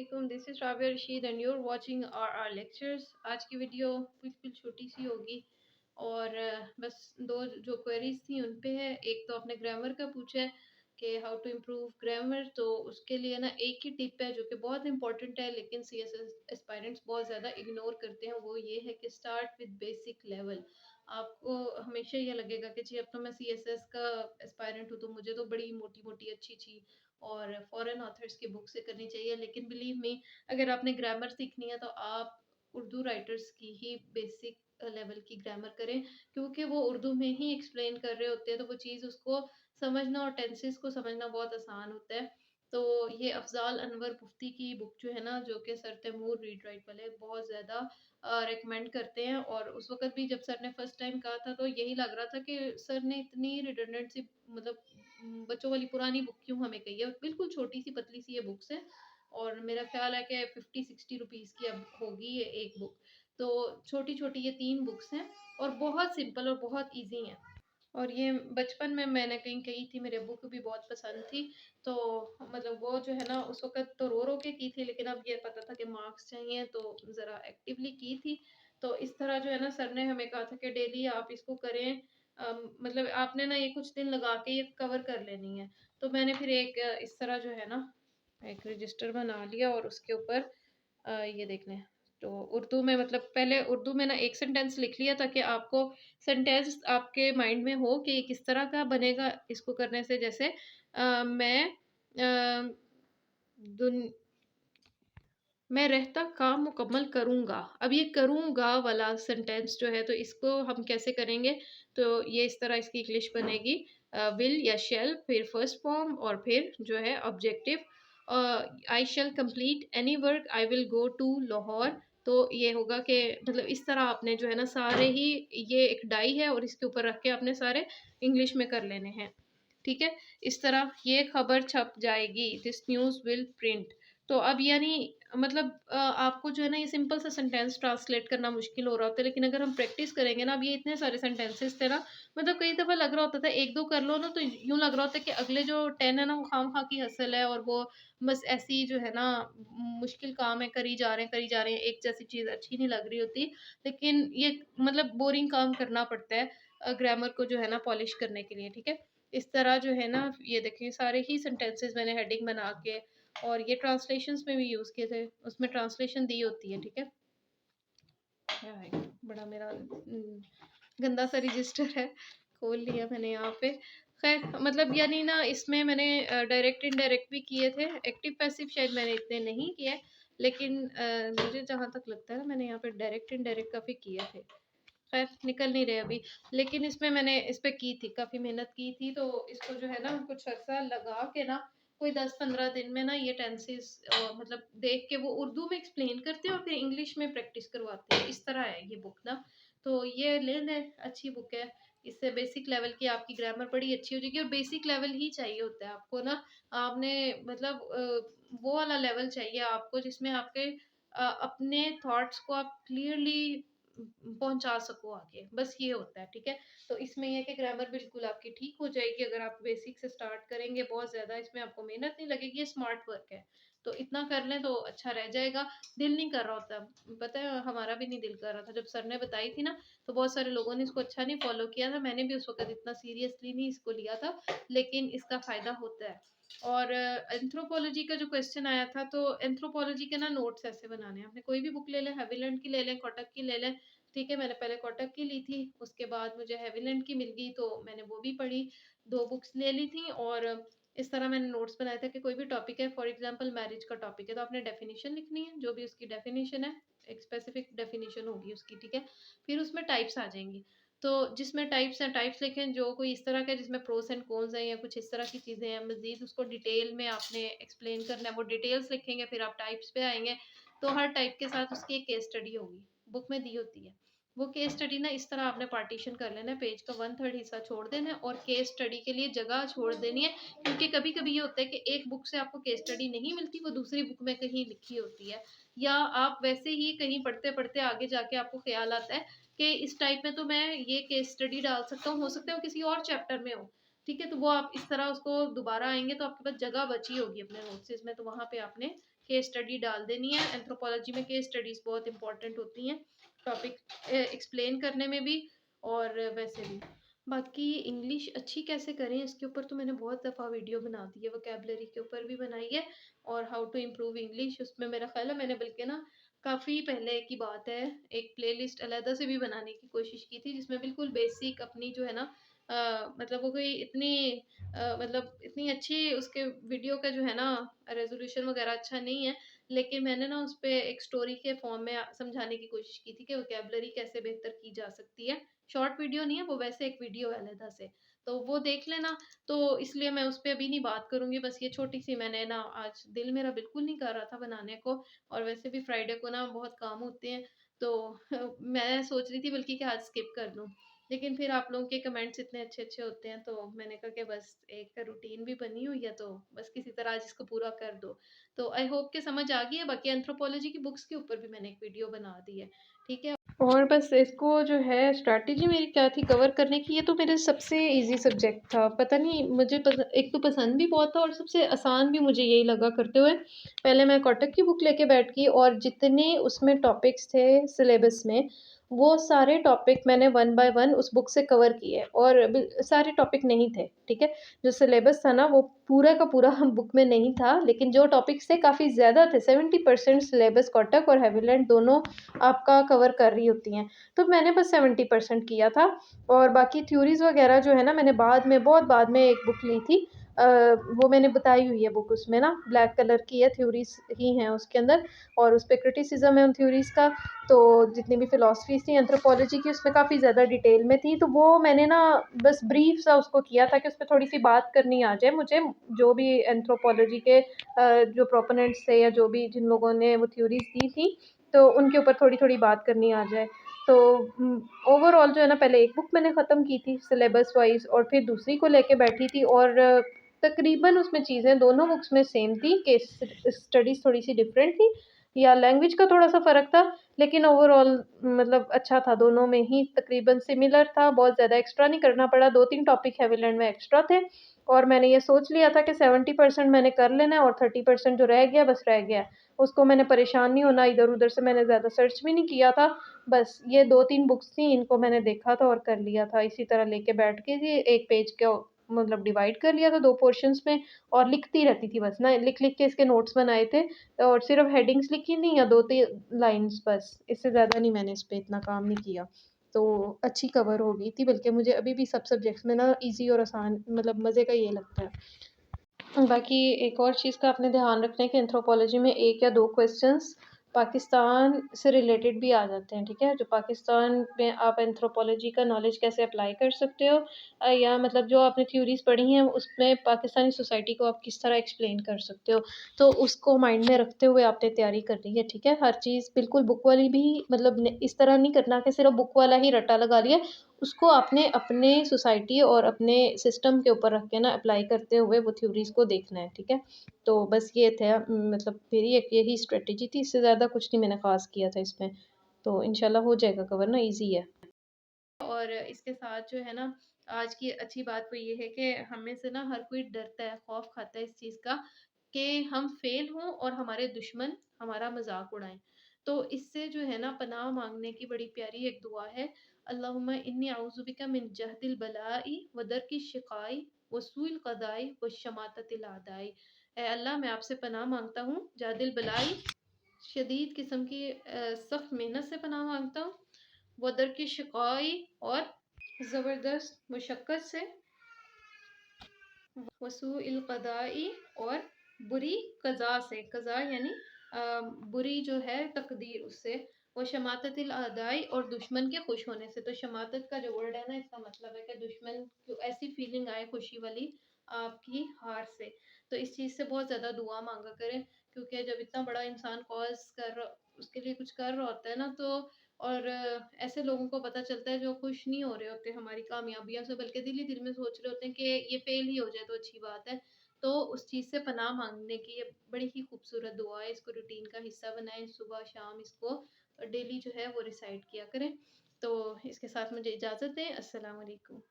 Assalamualaikum. This is Rabia Rashid and you're watching our lectures. आज की video बिल्कुल छोटी सी होगी और बस दो जो क्वेरीज थी उन पे है। एक तो आपने ग्रामर का पूछा है कि हाउ टू इम्प्रूव ग्रामर, तो उसके लिए ना एक ही टिप है जो कि बहुत इंपॉर्टेंट है लेकिन सीएसएस एस्पायरेंट्स बहुत ज़्यादा इग्नोर करते हैं। वो ये है कि स्टार्ट विद बेसिक लेवल। आपको हमेशा ये लगेगा कि जी अब तो मैं सीएसएस का एस्पायरेंट हूँ तो मुझे तो बड़ी मोटी मोटी अच्छी अच्छी और फॉरेन ऑथर्स की बुक से करनी चाहिए, लेकिन बिलीव मी अगर आपने ग्रामर सीखनी है तो आप उर्दू राइटर्स की ही बेसिक लेवल की ग्रामर करें, क्योंकि वो उर्दू में ही एक्सप्लेन कर रहे होते हैं तो वो चीज़ उसको समझना और टेंसेस को समझना बहुत आसान होता है। तो ये अफ़ज़ाल अनवर मुफ्ती की बुक जो है ना, जो कि सर तैमूर रीड राइट वाले बहुत ज़्यादा रिकमेंड करते हैं, और उस वक़्त भी जब सर ने फर्स्ट टाइम कहा था तो यही लग रहा था कि सर ने इतनी रिडंडेंट सी मतलब बच्चों वाली पुरानी बुक क्यों हमें कही है। बिल्कुल छोटी सी पतली सी ये बुक्स है और मेरा ख्याल है कि 50-60 रुपीज़ की अब होगी ये एक बुक। तो छोटी छोटी ये 3 बुक्स हैं और बहुत सिंपल और बहुत ईजी हैं। और ये बचपन में मैंने कहीं कही थी, मेरे अब्बू को भी बहुत पसंद थी। तो मतलब वो जो है ना उस वक़्त तो रो-रो के की थी, लेकिन अब ये पता था कि मार्क्स चाहिए तो ज़रा एक्टिवली की थी। तो इस तरह जो है ना सर ने हमें कहा था कि डेली आप इसको करें। मतलब आपने ना ये कुछ दिन लगा के ये कवर कर लेनी है। तो मैंने फिर एक इस तरह जो है ना एक रजिस्टर बना लिया और उसके ऊपर ये देख लें। तो उर्दू में मतलब पहले उर्दू में ना एक सेंटेंस लिख लिया ताकि आपको सेंटेंस आपके माइंड में हो कि ये किस तरह का बनेगा इसको करने से। जैसे मैं दुन मैं रहता काम मुकम्मल करूँगा। अब ये करूँगा वाला सेंटेंस जो है तो इसको हम कैसे करेंगे? तो ये इस तरह इसकी इंग्लिश बनेगी विल या शैल, फिर फर्स्ट फॉर्म और फिर जो है objective. I shall complete any work, I will go to Lahore. तो ये होगा कि मतलब इस तरह आपने जो है ना सारे ही, ये एक डाई है और इसके ऊपर रख के आपने सारे इंग्लिश में कर लेने हैं। ठीक है? इस तरह ये खबर छप जाएगी, दिस न्यूज़ विल प्रिंट। तो अब यानी मतलब आपको जो है ना ये सिंपल सा सेंटेंस ट्रांसलेट करना मुश्किल हो रहा होता है, लेकिन अगर हम प्रैक्टिस करेंगे ना, अब ये इतने सारे सेंटेंसेस थे ना, मतलब कई दफ़ा लग रहा होता था 1-2 कर लो ना तो यूँ लग रहा होता है कि अगले जो 10 है ना वो खामखा की हसल है और वो बस ऐसे ही जो है ना मुश्किल काम है, करी जा रहे हैं, एक जैसी चीज़ अच्छी नहीं लग रही होती। लेकिन ये मतलब बोरिंग काम करना पड़ता है ग्रामर को जो है ना पॉलिश करने के लिए, ठीक है? इस तरह जो है ना ये देखिए सारे ही सेंटेंसेस मैंने हेडिंग बना के और ये ट्रांसलेशंस में भी यूज़ किए थे, उसमें ट्रांसलेशन दी होती है, ठीक है? क्या है? बड़ा मेरा गंदा सा रजिस्टर है, खोल लिया मैंने यहाँ पे। खैर मतलब यानी ना इसमें मैंने डायरेक्ट इनडायरेक्ट भी किए थे, एक्टिव पैसिव शायद मैंने इतने नहीं किए, लेकिन मुझे जहाँ तक लगता है ना मैंने यहाँ पे डायरेक्ट इनडायरेक्ट काफ़ी किए थे। खैर निकल नहीं रहे अभी, लेकिन इसमें मैंने इस पे की थी, काफ़ी मेहनत की थी, तो इसको जो है ना कुछ अर्सा लगा के ना कोई 10-15 दिन में ना ये टेंसेस मतलब देख के वो उर्दू में एक्सप्लेन करते हैं और फिर इंग्लिश में प्रैक्टिस करवाते हैं। इस तरह है ये बुक ना, तो ये ले लें, अच्छी बुक है। इससे बेसिक लेवल की आपकी ग्रामर बड़ी अच्छी हो जाएगी और बेसिक लेवल ही चाहिए होता है आपको ना। आपने मतलब वो वाला लेवल चाहिए आपको जिसमें आपके अपने थॉट्स को आप क्लियरली पहुँचा सको आगे, बस ये होता है, ठीक है? तो इसमें ये है कि ग्रामर बिल्कुल आपकी ठीक हो जाएगी अगर आप बेसिक से स्टार्ट करेंगे, बहुत ज़्यादा इसमें आपको मेहनत नहीं लगेगी, ये स्मार्ट वर्क है। तो इतना कर लें तो अच्छा रह जाएगा। दिल नहीं कर रहा होता, पता है हमारा भी नहीं दिल कर रहा था। जब सर ने बताई थी ना, तो बहुत सारे लोगों ने इसको अच्छा नहीं फ़ॉलो किया था, मैंने भी उस वक़्त इतना सीरियसली नहीं इसको लिया था, लेकिन इसका फ़ायदा होता है। और एंथ्रोपोलॉजी का जो क्वेश्चन आया था, तो एंथ्रोपोलॉजी के ना नोट्स ऐसे बनाने हैं, आपने कोई भी बुक ले लें, हैविलैंड की ले लें, कोटक की ले लें, ठीक है? मैंने पहले कोटक की ली थी, उसके बाद मुझे हैविलैंड की मिल गई तो मैंने वो भी पढ़ी, 2 बुक्स ले ली थी और इस तरह मैंने नोट्स बनाए थे कि कोई भी टॉपिक है, फॉर एग्ज़ाम्पल मैरिज का टॉपिक है, तो आपने डेफिनिशन लिखनी है, जो भी उसकी डेफिनिशन है, एक स्पेसिफिक डेफिनिशन होगी उसकी, ठीक है? फिर उसमें टाइप्स आ जाएँगी, तो जिसमें टाइप्स हैं, टाइप्स लिखें, जो कोई इस तरह का जिसमें प्रोस एंड कॉन्स हैं या कुछ इस तरह की चीज़ें हैं, मज़ीद उसको डिटेल में आपने एक्सप्लेन करना है, वो डिटेल्स लिखेंगे, फिर आप टाइप्स पे आएँगे, तो हर टाइप के साथ उसकी एक केस स्टडी होगी, बुक में दी होती है। वो केस स्टडी ना इस तरह आपने पार्टीशन कर लेना है, पेज का 1/3 हिस्सा छोड़ देना है और केस स्टडी के लिए जगह छोड़ देनी है, क्योंकि कभी-कभी ये होता है कि एक बुक से आपको केस स्टडी नहीं मिलती, वो दूसरी बुक में कहीं लिखी होती है, या आप वैसे ही कहीं पढ़ते-पढ़ते आगे जाके आपको ख़्याल आता है कि इस टाइप में तो मैं ये केस स्टडी डाल सकता हूँ, हो सकता है वो किसी और चैप्टर में हो, ठीक है? तो वो आप इस तरह उसको दोबारा आएँगे तो आपके पास जगह बची होगी अपने नोट्सेस में, तो वहाँ पे आपने केस स्टडी डाल देनी है। एंथ्रोपोलॉजी में केस स्टडीज़ बहुत इंपॉर्टेंट होती हैं, टॉपिक एक्सप्लेन करने में भी और वैसे भी। बाकी इंग्लिश अच्छी कैसे करें इसके ऊपर तो मैंने बहुत दफ़ा वीडियो बना दी है, वोकैबुलरी के ऊपर भी बनाई है और हाउ टू इम्प्रूव इंग्लिश, उसमें मेरा ख़्याल है मैंने बल्कि ना काफ़ी पहले की बात है, एक प्लेलिस्ट अलहदा से भी बनाने की कोशिश की थी, जिसमें बिल्कुल बेसिक अपनी जो है ना मतलब वो कोई इतनी मतलब इतनी अच्छी उसके वीडियो का जो है ना रेज़ोल्यूशन वग़ैरह अच्छा नहीं है, लेकिन मैंने ना उसपे एक स्टोरी के फ़ॉर्म में समझाने की कोशिश की थी कि वोकैबुलरी कैसे बेहतर की जा सकती है। शॉर्ट वीडियो नहीं है वो, वैसे एक वीडियो है अलहदा से, तो वो देख लेना। तो इसलिए मैं उस पे अभी नहीं बात करूँगी, बस ये छोटी-सी मैंने ना आज दिल मेरा बिल्कुल नहीं कर रहा था बनाने को और वैसे भी फ्राइडे को ना बहुत काम होते हैं, तो मैं सोच रही थी बल्कि कि आज स्किप कर दूँ। लेकिन फिर आप लोगों के कमेंट्स इतने अच्छे-अच्छे होते हैं, तो मैंने कहा कि बस एक रूटीन भी बनी हुई है, तो बस किसी तरह आज इसको पूरा कर दो। तो आई होप कि समझ आ गई है, बाकी एंथ्रोपोलॉजी की बुक्स के ऊपर भी मैंने एक वीडियो बना दी है, ठीक है? और बस इसको जो है स्ट्रैटेजी मेरी क्या थी कवर करने की, ये तो मेरे सबसे ईज़ी सब्जेक्ट था। पता नहीं मुझे एक तो पसंद भी बहुत था और सबसे आसान भी मुझे यही लगा करते हुए। पहले मैं कोटक की बुक लेके बैठ गई और जितने उसमें टॉपिक्स थे सिलेबस में, वो सारे टॉपिक मैंने वन बाय वन उस बुक से कवर किए और सारे टॉपिक नहीं थे, ठीक है? जो सिलेबस था ना वो पूरा का पूरा बुक में नहीं था, लेकिन जो टॉपिक्स थे काफ़ी ज़्यादा थे, 70% सिलेबस कोटक और हेविलैंड दोनों आपका कवर कर रही होती हैं। तो मैंने बस 70% किया था और बाकी थ्योरीज़ वग़ैरह जो है ना मैंने बाद में बहुत बाद में एक बुक ली थी। वो मैंने बताई हुई है बुक, उसमें ना ब्लैक कलर की है, थ्योरीज़ ही हैं उसके अंदर और उसपे क्रिटिसिज़्म है उन थ्योरीज़ का। तो जितनी भी फ़िलॉसफ़ीज़ थी एंथ्रोपोलॉजी की उसमें काफ़ी ज़्यादा डिटेल में थी, तो वो मैंने ना बस ब्रीफ़ सा उसको किया था कि उसपे थोड़ी-सी बात करनी आ जाए मुझे, जो भी एंथ्रोपोलॉजी के जो प्रोपोनेंट्स थे या जो भी जिन लोगों ने वो थ्योरीज़ दी थी, तो उनके ऊपर थोड़ी-थोड़ी बात करनी आ जाए। तो ओवरऑल जो है ना पहले एक बुक मैंने ख़त्म की थी सिलेबस वाइज़ और फिर दूसरी को लेके बैठी थी और तकरीबन उसमें चीज़ें दोनों बुक्स में सेम थी, केस स्टडीज़ थोड़ी-सी डिफरेंट थी या लैंग्वेज का थोड़ा-सा फ़र्क था, लेकिन ओवरऑल मतलब अच्छा था, दोनों में ही तकरीबन सिमिलर था, बहुत ज़्यादा एक्स्ट्रा नहीं करना पड़ा, 2-3 टॉपिक हेविलैंड में एक्स्ट्रा थे और मैंने ये सोच लिया था कि 70% मैंने कर लेना है और 30% जो रह गया बस रह गया। उसको मैंने परेशान नहीं होना, इधर-उधर से मैंने ज़्यादा सर्च भी नहीं किया था, बस ये 2-3 बुक्स थी, इनको मैंने देखा था और कर लिया था। इसी तरह लेके बैठ के जी एक पेज को मतलब डिवाइड कर लिया था 2 पोर्शन्स में और लिखती रहती थी बस ना, लिख-लिख के इसके नोट्स बनाए थे और सिर्फ़ हेडिंग्स लिखी थी या 2-3 लाइन्स बस, इससे ज़्यादा नहीं मैंने इस पे इतना काम नहीं किया। तो अच्छी कवर हो गई थी, बल्कि मुझे अभी भी सब सब्जेक्ट्स में ना ईज़ी और आसान मतलब मज़े का ये लगता है। बाकी एक और चीज़ का आपने ध्यान रखना है कि एंथ्रोपोलॉजी में 1 या 2 क्वेश्चंस पाकिस्तान से रिलेटेड भी आ जाते हैं, ठीक है? जो पाकिस्तान में आप एंथ्रोपोलॉजी का नॉलेज कैसे अप्लाई कर सकते हो या मतलब जो आपने थ्योरीज़ पढ़ी हैं, उसमें पाकिस्तानी सोसाइटी को आप किस तरह एक्सप्लेन कर सकते हो। तो उसको माइंड में रखते हुए आपने तैयारी करनी है, ठीक है? हर चीज़ बिल्कुल बुक वाली भी मतलब न इस तरह नहीं करना कि सिर्फ़ बुक वाला ही रट्टा लगा लिया, उसको आपने अपने सोसाइटी और अपने सिस्टम के ऊपर रख के ना अप्लाई करते हुए वो थ्योरीज़ को देखना है, ठीक है? तो बस ये था मतलब मेरी एक यही स्ट्रैटेजी थी, इससे ज़्यादा कुछ नहीं मैंने ख़ास किया था इसमें। तो इंशाल्लाह हो जाएगा कवर ना, ईज़ी है। और इसके साथ जो है ना, आज की अच्छी बात वो ये है कि हमें से ना हर कोई डरता है, खौफ़ खाता है इस चीज़ का कि हम फ़ेल हों और हमारे दुश्मन हमारा मज़ाक उड़ाएँ। तो इससे जो है ना पनाह माँगने की बड़ी प्यारी एक दुआ है, अल्लाहुम्मा इन्नी अऊज़ु बिका मिन जहदिल बलाइ व दरकी शिकाई व सूइल क़ज़ाई व शमाततिल आदाई। ऐ अल्लाह मैं आपसे पनाह माँगता हूँ, जहदिल बलाई शदीद किस्म की सख्त मेहनत से पनाह माँगता हूँ, व दरकी शिकाई और ज़बरदस्त मुशक्क़त से, वसूइल क़ज़ाई और बुरी क़ज़ा से, क़ज़ा यानी बुरी जो है तकदीर उससे, वो शमाततिल आदाई और दुश्मन के खुश होने से। तो शमातत का जो वर्ड है ना, इसका मतलब है कि दुश्मन को ऐसी फीलिंग आए खुशी वाली आपकी हार से। तो इस चीज़ से बहुत ज़्यादा दुआ मांगा करें, क्योंकि जब इतना बड़ा इंसान कॉज़ कर उसके लिए कुछ कर रहा होता है ना, तो और ऐसे लोगों को पता चलता है जो खुश नहीं हो रहे होते हमारी कामयाबियों से, बल्कि दिल ही दिल में सोच रहे होते हैं कि ये फेल ही हो जाए तो अच्छी बात है। तो उस चीज़ से पनाह माँगने की ये बड़ी ही खूबसूरत दुआ है, इसको रूटीन का हिस्सा बनाएँ, सुबह-शाम इसको डेली जो है वो रिसाइट किया करें। तो इसके साथ मुझे इजाज़त दें, अस्सलाम वालेकुम।